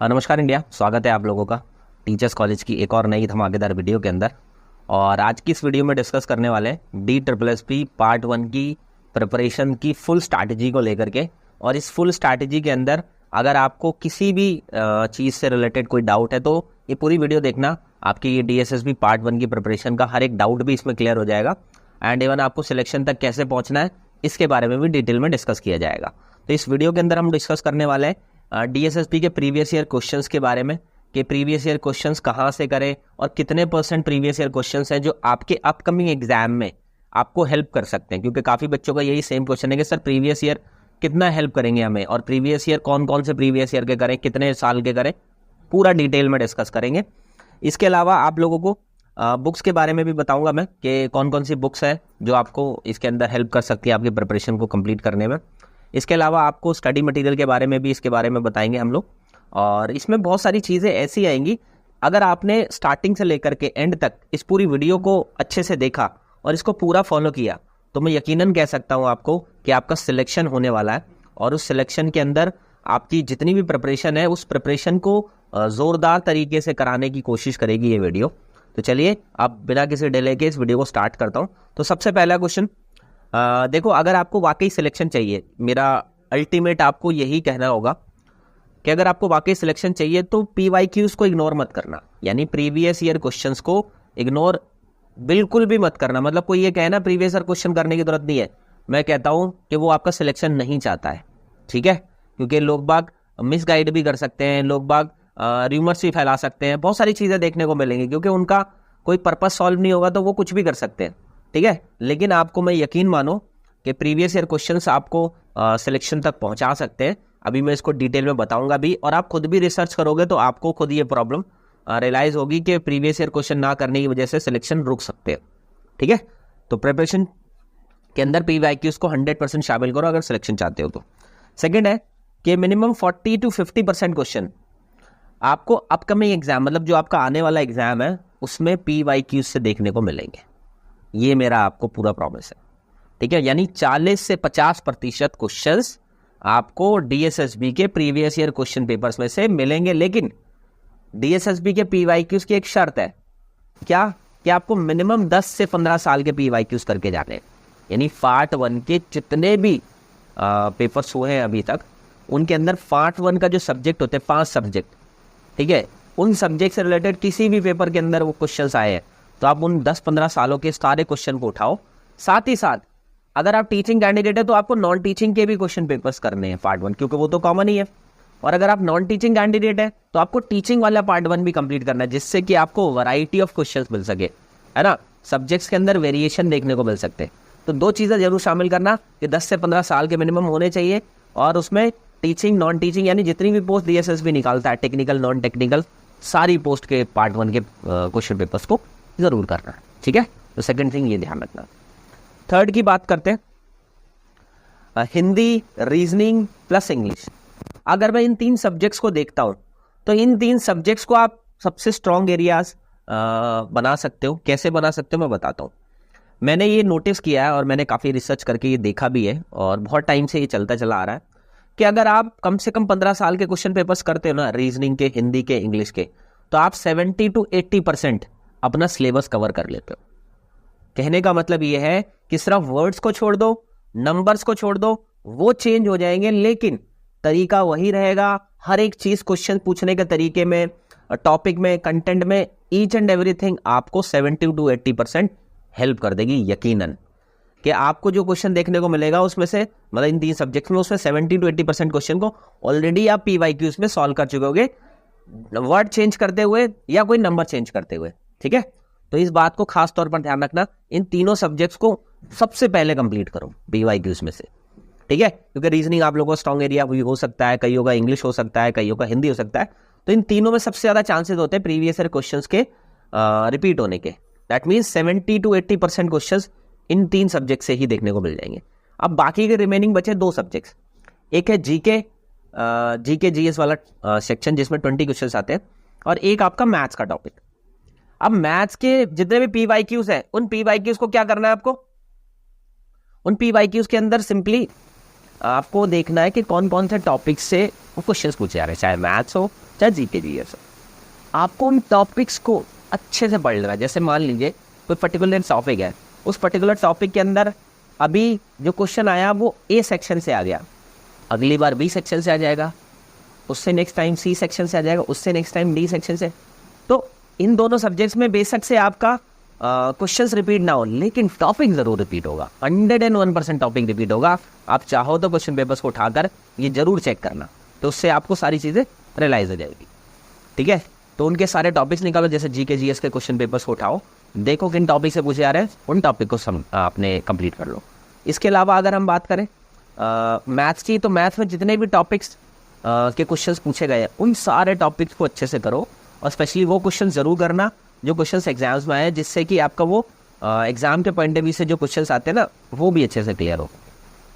नमस्कार इंडिया, स्वागत है आप लोगों का टीचर्स कॉलेज की एक और नई धमाकेदार वीडियो के अंदर। और आज की इस वीडियो में डिस्कस करने वाले हैं DSSP पार्ट 1 की प्रिपरेशन की फुल स्ट्रैटेजी को लेकर के। और इस फुल स्ट्रैटेजी के अंदर अगर आपको किसी भी चीज़ से रिलेटेड कोई डाउट है तो ये पूरी वीडियो देखना। आपकी ये DSSP पार्ट 1 की प्रिपरेशन का हर एक डाउट भी इसमें क्लियर हो जाएगा। एंड इवन आपको सिलेक्शन तक कैसे पहुँचना है इसके बारे में भी डिटेल में डिस्कस किया जाएगा। तो इस वीडियो के अंदर हम डिस्कस करने वाले हैं DSSP के प्रीवियस ईयर क्वेश्चंस के बारे में कि प्रीवियस ईयर क्वेश्चंस कहाँ से करें और कितने % प्रीवियस ईयर क्वेश्चंस हैं जो आपके अपकमिंग एग्जाम में आपको हेल्प कर सकते हैं। क्योंकि काफ़ी बच्चों का यही सेम क्वेश्चन है कि सर प्रीवियस ईयर कितना हेल्प करेंगे हमें, और प्रीवियस ईयर कौन कौन से प्रीवियस ईयर के करें, कितने साल के करें, पूरा डिटेल में डिस्कस करेंगे। इसके अलावा आप लोगों को बुक्स के बारे में भी बताऊंगा मैं कि कौन कौन सी बुक्स है जो आपको इसके अंदर हेल्प कर सकती है आपकी प्रिपरेशन को कंप्लीट करने में। इसके अलावा आपको स्टडी मटेरियल के बारे में भी इसके बारे में बताएंगे हम लोग। और इसमें बहुत सारी चीज़ें ऐसी आएंगी, अगर आपने स्टार्टिंग से लेकर के एंड तक इस पूरी वीडियो को अच्छे से देखा और इसको पूरा फॉलो किया तो मैं यकीनन कह सकता हूँ आपको कि आपका सिलेक्शन होने वाला है। और उस सिलेक्शन के अंदर आपकी जितनी भी प्रिपरेशन है उस प्रिपरेशन को ज़ोरदार तरीके से कराने की कोशिश करेगी ये वीडियो। तो चलिए अब बिना किसी डिले के इस वीडियो को स्टार्ट करता हूँ। तो सबसे पहला क्वेश्चन देखो, अगर आपको वाकई सिलेक्शन चाहिए, मेरा अल्टीमेट आपको यही कहना होगा कि अगर आपको वाकई सिलेक्शन चाहिए तो PYQs को इग्नोर मत करना, यानी प्रीवियस ईयर क्वेश्चंस को इग्नोर बिल्कुल भी मत करना। मतलब कोई ये कहना प्रीवियस ईयर क्वेश्चन करने की जरूरत नहीं है, मैं कहता हूँ कि वो आपका सिलेक्शन नहीं चाहता है, ठीक है। क्योंकि लोग बाग मिसगाइड भी कर सकते हैं, लोग बाग र्यूमर्स भी फैला सकते हैं, बहुत सारी चीज़ें देखने को मिलेंगी। क्योंकि उनका कोई पर्पस सॉल्व नहीं होगा तो वो कुछ भी कर सकते हैं, ठीक है। लेकिन आपको मैं यकीन मानो कि प्रीवियस ईयर क्वेश्चंस आपको सिलेक्शन तक पहुंचा सकते हैं। अभी मैं इसको डिटेल में बताऊंगा भी, और आप खुद भी रिसर्च करोगे तो आपको खुद ये प्रॉब्लम रियलाइज होगी कि प्रीवियस ईयर क्वेश्चन ना करने की वजह से सिलेक्शन रुक सकते हैं, ठीक है। तो प्रिपरेशन के अंदर PYQs को 100% शामिल करो अगर सिलेक्शन चाहते हो तो। सेकेंड है कि मिनिमम 40 to 50% क्वेश्चन आपको अपकमिंग एग्जाम, मतलब जो आपका आने वाला एग्जाम है उसमें PYQs से देखने को मिलेंगे। ये मेरा आपको पूरा प्रॉमिस है, ठीक है। यानी 40 से 50% क्वेश्चंस आपको DSSB के प्रीवियस ईयर क्वेश्चन पेपर्स में से मिलेंगे। लेकिन DSSB के PYQs की एक शर्त है, क्या कि आपको मिनिमम 10 से 15 साल के PYQs करके जाने हैं। यानी पार्ट 1 के जितने भी पेपर्स हुए हैं अभी तक, उनके अंदर पार्ट 1 का जो सब्जेक्ट होते हैं 5 सब्जेक्ट, ठीक है, उन सब्जेक्ट से रिलेटेड किसी भी पेपर के अंदर वो क्वेश्चंस आए हैं तो आप उन 10-15 सालों के सारे क्वेश्चन को उठाओ। साथ ही साथ अगर आप टीचिंग कैंडिडेट है तो आपको नॉन टीचिंग के भी क्वेश्चन पेपर्स करने हैं पार्ट 1, क्योंकि वो तो कॉमन ही है। और अगर आप नॉन टीचिंग कैंडिडेट है तो आपको टीचिंग वाला पार्ट 1 भी कंप्लीट करना है, जिससे कि आपको वैरायटी ऑफ क्वेश्चंस मिल सके, है ना। सब्जेक्ट्स के अंदर वेरिएशन देखने को मिल सकते हैं। तो 2 चीज़ें जरूर शामिल करना कि 10 से 15 साल के मिनिमम होने चाहिए, और उसमें टीचिंग नॉन टीचिंग यानी जितनी भी पोस्ट DSSB निकालता है, टेक्निकल नॉन टेक्निकल, सारी पोस्ट के पार्ट 1 के क्वेश्चन पेपर्स को जरूर करना है, ठीक है। तो सेकंड थिंग ये ध्यान रखना। थर्ड की बात करते हैं, हिंदी, रीजनिंग प्लस इंग्लिश। अगर मैं इन 3 सब्जेक्ट्स को देखता हूं तो इन 3 सब्जेक्ट्स को आप सबसे स्ट्रॉन्ग एरियाज बना सकते हो। कैसे बना सकते हो मैं बताता हूं। मैंने ये नोटिस किया है और मैंने काफ़ी रिसर्च करके ये देखा भी है, और बहुत टाइम से ये चलता चला आ रहा है कि अगर आप कम से कम 15 साल के क्वेश्चन पेपर्स करते हो ना, रीजनिंग के, हिंदी के, इंग्लिश के, तो आप 70 to 80% अपना सिलेबस कवर कर लेते हो। कहने का मतलब ये है कि सिर्फ वर्ड्स को छोड़ दो, नंबर्स को छोड़ दो, वो चेंज हो जाएंगे लेकिन तरीका वही रहेगा। हर एक चीज क्वेश्चन पूछने के तरीके में, टॉपिक में, कंटेंट में, ईच एंड एवरीथिंग आपको 70 to 80% हेल्प कर देगी। यकीनन कि आपको जो क्वेश्चन देखने को मिलेगा उसमें से, मतलब इन 3 सब्जेक्ट्स में, उसमें 70 to 80% क्वेश्चन को ऑलरेडी आप PYQs में सॉल्व कर चुके होगे, वर्ड चेंज करते हुए या कोई नंबर चेंज करते हुए, ठीक है। तो इस बात को खास तौर पर ध्यान रखना, इन तीनों सब्जेक्ट्स को सबसे पहले कंप्लीट करो PYQs में से, ठीक है। क्योंकि रीजनिंग आप लोगों का स्ट्रॉन्ग एरिया हो सकता है, कईयों का इंग्लिश हो सकता है, कईयों का हिंदी हो सकता है। तो इन तीनों में सबसे ज्यादा चांसेस होते हैं प्रीवियस ईयर क्वेश्चंस के रिपीट होने के। That means 70 to 80% questions in 3 subject से ही देखने को मिल जाएंगे। अब बाकी के रिमेनिंग बचे 2 सब्जेक्ट्स, एक है जीके GS वाला सेक्शन जिसमें 20 क्वेश्चंस आते हैं, और एक आपका मैथ्स का टॉपिक। अब मैथ्स के जितने भी PYQs हैं उन PYQs को क्या करना है आपको, उन PYQs के अंदर सिंपली आपको देखना है कि कौन कौन से टॉपिक से वो क्वेश्चंस पूछे जा रहे हैं, चाहे मैथ्स हो, चाहे जीके जीएस, आपको उन टॉपिक्स को अच्छे से पढ़ लेना। जैसे मान लीजिए कोई पर्टिकुलर टॉपिक है, उस पर्टिकुलर टॉपिक के अंदर अभी जो क्वेश्चन आया वो ए सेक्शन से आ गया, अगली बार बी सेक्शन से आ जाएगा, उससे नेक्स्ट टाइम सी सेक्शन से आ जाएगा, उससे नेक्स्ट टाइम डी सेक्शन से। तो इन दोनों सब्जेक्ट्स में बेशक से आपका क्वेश्चंस रिपीट ना हो, लेकिन टॉपिक जरूर रिपीट होगा, 101% टॉपिक रिपीट होगा। आप चाहो तो क्वेश्चन पेपर्स को उठाकर ये जरूर चेक करना, तो उससे आपको सारी चीज़ें रियलाइज हो जाएगी। ठीक है, तो उनके सारे टॉपिक्स निकालो, जैसे जीके जीएस के क्वेश्चन पेपर्स को उठाओ, देखो किन टॉपिक से पूछे आ रहे हैं, उन टॉपिक को आपने कंप्लीट कर लो। इसके अलावा अगर हम बात करें मैथ्स की, तो मैथ्स में जितने भी टॉपिक्स के क्वेश्चंस पूछे गए उन सारे टॉपिक्स को अच्छे से करो, और स्पेशली वो क्वेश्चन ज़रूर करना जो क्वेश्चंस एग्जाम्स में आए, जिससे कि आपका वो एग्जाम के पॉइंट ऑफ व्यू से जो क्वेश्चंस आते हैं ना वो भी अच्छे से क्लियर हो।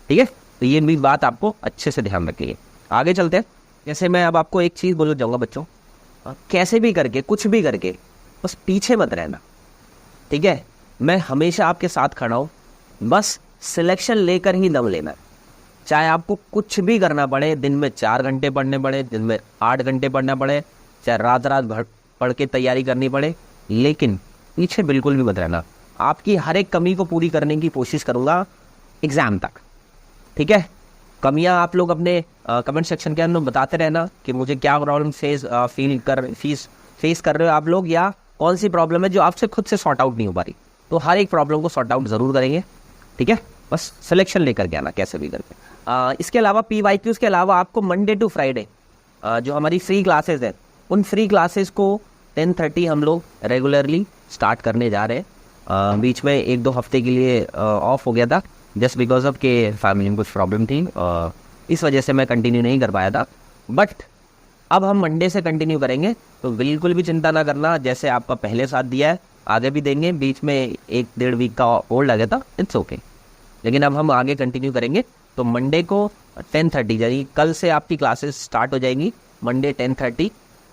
ठीक है, तो ये भी बात आपको अच्छे से ध्यान रखिए। आगे चलते हैं। जैसे मैं अब आपको एक चीज़ बोलना चाहूँगा बच्चों, कैसे भी करके कुछ भी करके बस पीछे मत रहना। ठीक है, मैं हमेशा आपके साथ खड़ा हूँ, बस सिलेक्शन लेकर ही दम लेना है। चाहे आपको कुछ भी करना पड़े, दिन में 4 घंटे पढ़ने पड़े, दिन में 8 घंटे पढ़ना पड़े, चाहे रात रात भर पढ़ के तैयारी करनी पड़े, लेकिन पीछे बिल्कुल भी मत रहना। आपकी हर एक कमी को पूरी करने की कोशिश करूँगा एग्ज़ाम तक। ठीक है, कमियां आप लोग अपने कमेंट सेक्शन के अंदर बताते रहना कि मुझे क्या प्रॉब्लम फेस कर रहे हो आप लोग, या कौन सी प्रॉब्लम है जो आपसे खुद से सॉर्ट आउट नहीं हो पा रही। तो हर एक प्रॉब्लम को सॉर्ट आउट ज़रूर करेंगे। ठीक है, बस सिलेक्शन लेकर के आना कैसे भी करके। इसके अलावा PYQs के अलावा आपको मंडे टू फ्राइडे जो हमारी फ्री क्लासेस हैं, उन फ्री क्लासेस को 10:30 हम लोग रेगुलरली स्टार्ट करने जा रहे हैं। बीच में 1-2 हफ्ते के लिए ऑफ हो गया था, जस्ट बिकॉज ऑफ के फैमिली में कुछ प्रॉब्लम थी, इस वजह से मैं कंटिन्यू नहीं कर पाया था। बट अब हम मंडे से कंटिन्यू करेंगे, तो बिल्कुल भी चिंता ना करना। जैसे आपका पहले साथ दिया है आगे भी देंगे। बीच में 1-1.5 वीक का होल्ड आ गया था, इट्स ओके, लेकिन अब हम आगे कंटिन्यू करेंगे। तो मंडे को 10:30 यानी कल से आपकी क्लासेस स्टार्ट हो जाएंगी। मंडे 10:30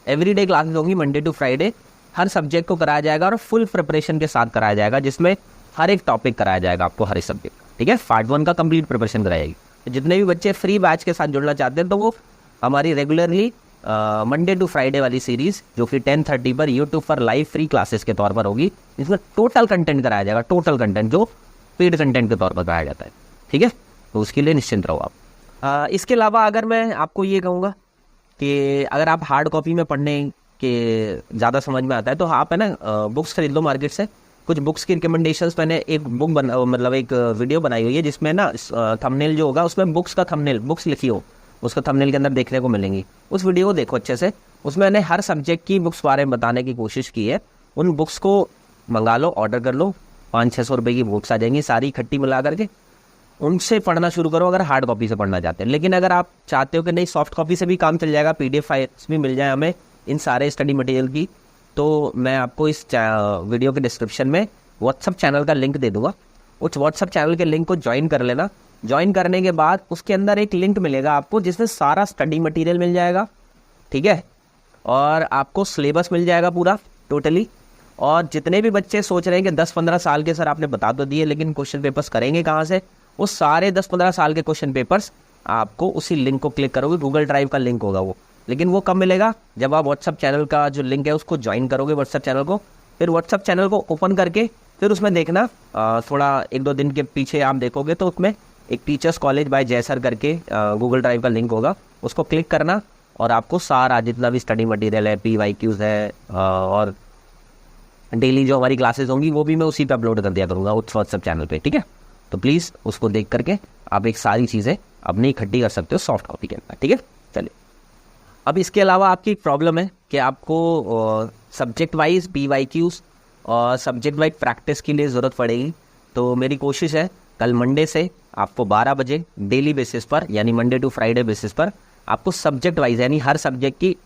एवरीडे क्लासेस होंगी, मंडे टू फ्राइडे। हर सब्जेक्ट को कराया जाएगा और फुल प्रिपरेशन के साथ कराया जाएगा, जिसमें हर एक टॉपिक कराया जाएगा आपको, हर एक सब्जेक्ट। ठीक है, पार्ट 1 का कंप्लीट प्रिपरेशन कराएगी। तो जितने भी बच्चे फ्री बैच के साथ जुड़ना चाहते हैं, तो वो हमारी रेगुलरली मंडे टू फ्राइडे वाली सीरीज़ जो कि 10:30 पर यूट्यूब पर लाइव फ्री क्लासेस के तौर पर होगी, इसमें टोटल कंटेंट कराया जाएगा, टोटल कंटेंट जो पेड कंटेंट के तौर पर कराया जाता है। ठीक है, तो उसके लिए निश्चिंत रहो आप। इसके अलावा अगर मैं आपको ये कहूँगा कि अगर आप हार्ड कॉपी में पढ़ने के ज़्यादा समझ में आता है, तो आप है ना बुक्स खरीद लो मार्केट से। कुछ बुक्स की रिकमेंडेशंस मैंने एक बुक मतलब एक वीडियो बनाई हुई है, जिसमें ना थंबनेल जो होगा उसमें बुक्स का थंबनेल, बुक्स लिखी हो, उसका थंबनेल के अंदर देखने को मिलेंगी। उस वीडियो को देखो अच्छे से, उसमें मैंने हर सब्जेक्ट की बुक्स बारे में बताने की कोशिश की है। उन बुक्स को मंगा लो, ऑर्डर कर लो, 500-600 रुपये की बुक्स आ जाएंगी सारी इकट्ठी मिला करके। उनसे पढ़ना शुरू करो अगर हार्ड कॉपी से पढ़ना चाहते हैं। लेकिन अगर आप चाहते हो कि नहीं सॉफ्ट कॉपी से भी काम चल जाएगा, PDF फाइल्स भी मिल जाए हमें इन सारे स्टडी मटेरियल की, तो मैं आपको इस वीडियो के डिस्क्रिप्शन में व्हाट्सअप चैनल का लिंक दे दूंगा। उस व्हाट्सअप चैनल के लिंक को ज्वाइन कर लेना। ज्वाइन करने के बाद उसके अंदर एक लिंक मिलेगा आपको, जिसमें सारा स्टडी मटेरियल मिल जाएगा। ठीक है, और आपको सिलेबस मिल जाएगा पूरा टोटली। और जितने भी बच्चे सोच रहे हैं कि 10-15 साल के सर आपने बता तो दिए, लेकिन क्वेश्चन पेपर्स करेंगे कहाँ से, वो सारे 10-15 साल के क्वेश्चन पेपर्स आपको उसी लिंक को क्लिक करोगे, गूगल ड्राइव का लिंक होगा वो। लेकिन वो कब मिलेगा, जब आप व्हाट्सअप चैनल का जो लिंक है उसको ज्वाइन करोगे व्हाट्सअप चैनल को। फिर व्हाट्सअप चैनल को ओपन करके फिर उसमें देखना, थोड़ा 1-2 दिन के पीछे आप देखोगे तो उसमें एक टीचर्स कॉलेज बाय जयसर करके गूगल ड्राइव का लिंक होगा, उसको क्लिक करना और आपको सारा जितना भी स्टडी मटेरियल है, PYQs है और डेली जो हमारी क्लासेस होंगी वो भी मैं उसी पे अपलोड कर दिया करूँगा उस व्हाट्सअप चैनल पे। ठीक है, तो प्लीज़ उसको देख करके आप एक सारी चीज़ें अपनी इकट्ठी कर सकते हो सॉफ्ट कॉपी के अंदर। ठीक है, चलिए। अब इसके अलावा आपकी एक प्रॉब्लम है कि आपको सब्जेक्ट वाइज PYQs और सब्जेक्ट वाइज प्रैक्टिस के लिए ज़रूरत पड़ेगी। तो मेरी कोशिश है कल मंडे से आपको 12 बजे डेली बेसिस पर, यानी मंडे टू फ्राइडे बेसिस पर आपको सब्जेक्ट वाइज यानी हर सब्जेक्ट की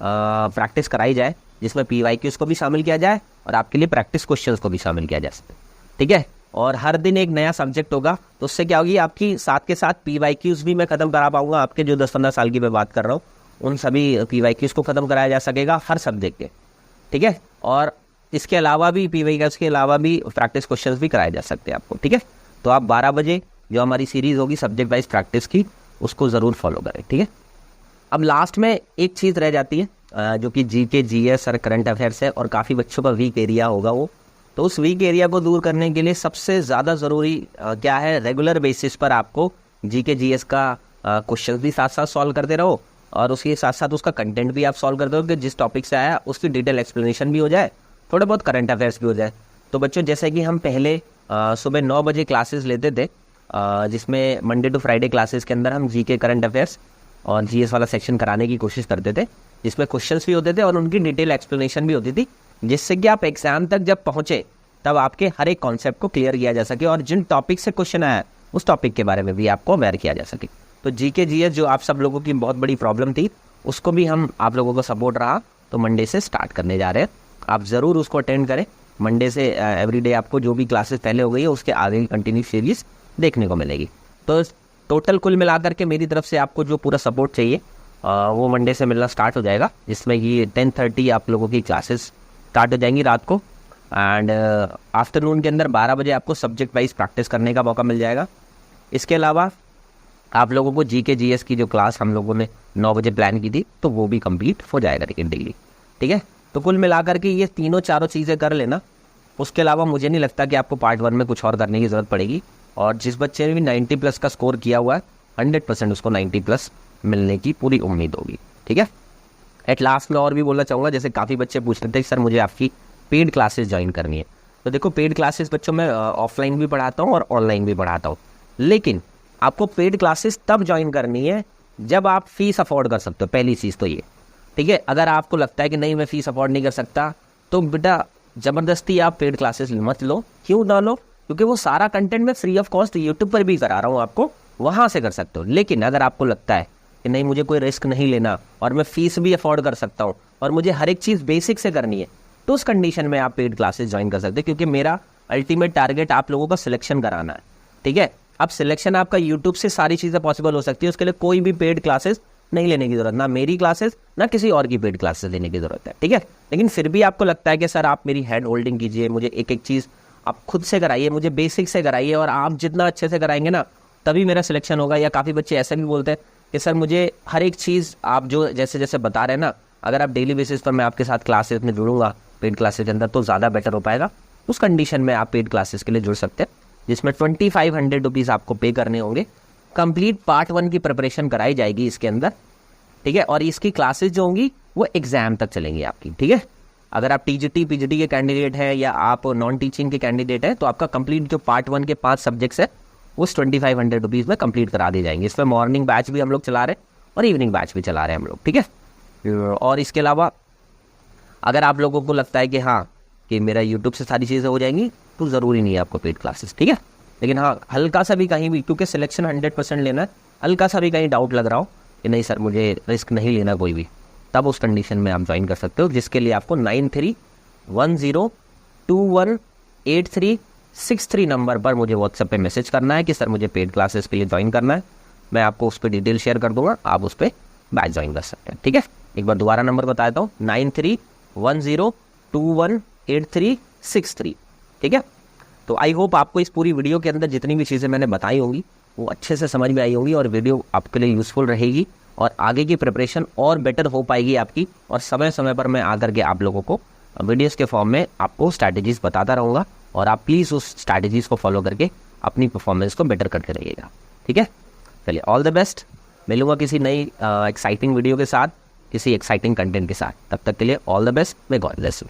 प्रैक्टिस कराई जाए, जिसमें PYQs को भी शामिल किया जाए और आपके लिए प्रैक्टिस क्वेश्चंस को भी शामिल किया जा सके। ठीक है, और हर दिन एक नया सब्जेक्ट होगा, तो उससे क्या होगी आपकी साथ के साथ PYQs भी मैं ख़त्म करा पाऊँगा। आपके जो 10-15 साल की मैं बात कर रहा हूँ उन सभी PYQs को ख़त्म कराया जा सकेगा हर सब्जेक्ट के। ठीक है, और इसके अलावा भी PYQs के अलावा भी प्रैक्टिस क्वेश्चंस भी कराए जा सकते हैं आपको। ठीक है, तो आप 12 बजे जो हमारी सीरीज़ होगी सब्जेक्ट वाइज प्रैक्टिस की, उसको ज़रूर फॉलो करें। ठीक है, अब लास्ट में एक चीज़ रह जाती है, जो कि जीके जीएस और करंट अफेयर्स है और काफ़ी बच्चों का वीक एरिया होगा वो। तो उस वीक एरिया को दूर करने के लिए सबसे ज़्यादा ज़रूरी क्या है, रेगुलर बेसिस पर आपको जीके जीएस का क्वेश्चन भी साथ साथ सॉल्व करते रहो और उसके साथ साथ उसका कंटेंट भी आप सॉल्व करते हो कि जिस टॉपिक से आया उसकी डिटेल एक्सप्लेनेशन भी हो जाए, थोड़े बहुत करंट अफेयर्स भी हो जाए। तो बच्चों जैसे कि हम पहले सुबह 9 बजे क्लासेस लेते थे, जिसमें मंडे टू फ्राइडे क्लासेस के अंदर हम जीके करंट अफेयर्स और जीएस वाला सेक्शन कराने की कोशिश करते थे, जिसमें क्वेश्चंस भी होते थे और उनकी डिटेल एक्सप्लेनेशन भी होती थी, जिससे कि आप एग्जाम तक जब पहुंचे तब आपके हर एक कॉन्सेप्ट को क्लियर किया जा सके और जिन टॉपिक से क्वेश्चन आया उस टॉपिक के बारे में भी आपको अवेयर किया जा सके। तो जीके जीएस जो आप सब लोगों की बहुत बड़ी प्रॉब्लम थी, उसको भी हम आप लोगों को सपोर्ट रहा तो मंडे से स्टार्ट करने जा रहे हैं। आप ज़रूर उसको अटेंड करें। मंडे से एवरीडे आपको जो भी क्लासेस पहले हो गई है उसके आगे की कंटिन्यू सीरीज देखने को मिलेगी। तो टोटल कुल मिलाकर के मेरी तरफ से आपको जो पूरा सपोर्ट चाहिए वो मंडे से मिलना स्टार्ट हो जाएगा, जिसमें कि 10:30 आप लोगों की क्लासेस स्टार्ट हो जाएंगी रात को एंड आफ्टरनून के अंदर 12 बजे आपको सब्जेक्ट वाइज प्रैक्टिस करने का मौका मिल जाएगा। इसके अलावा आप लोगों को जीके जीएस की जो क्लास हम लोगों ने 9 बजे प्लान की थी तो वो भी कंप्लीट हो जाएगा डेली। ठीक है, तो कुल मिलाकर के ये तीनों चारों चीज़ें कर लेना। उसके अलावा मुझे नहीं लगता कि आपको पार्ट 1 में कुछ और करने की ज़रूरत पड़ेगी। और जिस बच्चे ने भी 90+ का स्कोर किया हुआ है 100% उसको 90+ मिलने की पूरी उम्मीद होगी। ठीक है, एट लास्ट में और भी बोलना चाहूँगा, जैसे काफ़ी बच्चे पूछ रहे थे सर मुझे आपकी पेड क्लासेस ज्वाइन करनी है। तो देखो पेड क्लासेस बच्चों मैं ऑफलाइन भी पढ़ाता हूँ और ऑनलाइन भी पढ़ाता हूँ, लेकिन आपको पेड क्लासेस तब ज्वाइन करनी है जब आप फीस अफोर्ड कर सकते हो। पहली चीज़ तो ये, ठीक है। अगर आपको लगता है कि नहीं मैं फ़ीस अफोर्ड नहीं कर सकता तो बेटा ज़बरदस्ती आप पेड क्लासेस मत लो। क्यों ना लो? क्योंकि वो सारा कंटेंट मैं फ्री ऑफ कॉस्ट यूट्यूब पर भी करा रहा हूँ, आपको वहाँ से कर सकते हो। लेकिन अगर आपको लगता है कि नहीं मुझे कोई रिस्क नहीं लेना और मैं फ़ीस भी अफोर्ड कर सकता हूँ और मुझे हर एक चीज़ बेसिक से करनी है, तो उस कंडीशन में आप पेड क्लासेस ज्वाइन कर सकते हैं, क्योंकि मेरा अल्टीमेट टारगेट आप लोगों का सिलेक्शन कराना है। ठीक है, अब सिलेक्शन आपका यूट्यूब से सारी चीज़ें पॉसिबल हो सकती है, उसके लिए कोई भी पेड क्लासेस नहीं लेने की ज़रूरत, ना मेरी क्लासेस ना किसी और की पेड क्लासेस लेने की ज़रूरत है। ठीक है, लेकिन फिर भी आपको लगता है कि सर आप मेरी हैंड होल्डिंग कीजिए, मुझे एक एक चीज़ आप खुद से कराइए, मुझे बेसिक से कराइए और आप जितना अच्छे से कराएंगे ना तभी मेरा सिलेक्शन होगा। या काफ़ी बच्चे ऐसे भी बोलते हैं कि सर मुझे हर एक चीज़ आप जो जैसे जैसे बता रहे हैं ना, अगर आप डेली बेसिस पर मैं आपके साथ क्लासेस में जुड़ूंगा पेड क्लासेस के अंदर तो ज़्यादा बेटर हो पाएगा। उस कंडीशन में आप पेड क्लासेस के लिए जुड़ सकते हैं, जिसमें 2500 रुपीज़ आपको पे करने होंगे। कंप्लीट पार्ट 1 की प्रिपरेशन कराई जाएगी इसके अंदर। ठीक है, और इसकी क्लासेस जो होंगी वो एग्जाम तक चलेंगी आपकी। ठीक है, अगर आप टीजीटी पीजीटी के कैंडिडेट हैं या आप नॉन टीचिंग के कैंडिडेट हैं तो आपका कंप्लीट जो पार्ट 1 के 5 सब्जेक्ट्स है उस 2500 रुपीज़ में कंप्लीट करा दी जाएंगे। इसमें मॉर्निंग बैच भी हम लोग चला रहे हैं और इवनिंग बैच भी चला रहे हैं हम लोग। ठीक है, और इसके अलावा अगर आप लोगों को लगता है कि हाँ कि मेरा यूट्यूब से सारी चीज़ें हो जाएंगी तो ज़रूरी नहीं है आपको पेड क्लासेस। ठीक है, लेकिन हाँ हल्का सा भी कहीं भी, क्योंकि सिलेक्शन 100% लेना है, हल्का सा भी कहीं डाउट लग रहा हो कि नहीं सर मुझे रिस्क नहीं लेना कोई भी, तब उस कंडीशन में आप ज्वाइन कर सकते हो, जिसके लिए आपको 9310218363 नंबर पर मुझे व्हाट्सएप पे मैसेज करना है कि सर मुझे पेड क्लासेस के लिए ज्वाइन करना है। मैं आपको उस पर डिटेल शेयर कर दूंगा, आप उस पर बैच ज्वाइन कर सकते हैं। ठीक है, एक बार दोबारा नंबर बता देता हूँ, 9310218363। ठीक है, तो आई होप आपको इस पूरी वीडियो के अंदर जितनी भी चीज़ें मैंने बताई होंगी वो अच्छे से समझ में आई होंगी और वीडियो आपके लिए यूज़फुल रहेगी और आगे की प्रिपरेशन और बेटर हो पाएगी आपकी। और समय समय पर मैं आकर के आप लोगों को वीडियोस के फॉर्म में आपको स्ट्रैटेजीज बताता रहूँगा और आप प्लीज़ उस स्ट्रैटेजीज को फॉलो करके अपनी परफॉर्मेंस को बेटर करते रहिएगा। ठीक है, चलिए ऑल द बेस्ट। मिलूंगा किसी नई एक्साइटिंग वीडियो के साथ, किसी एक्साइटिंग कंटेंट के साथ। तब तक के लिए all the best, may God bless you.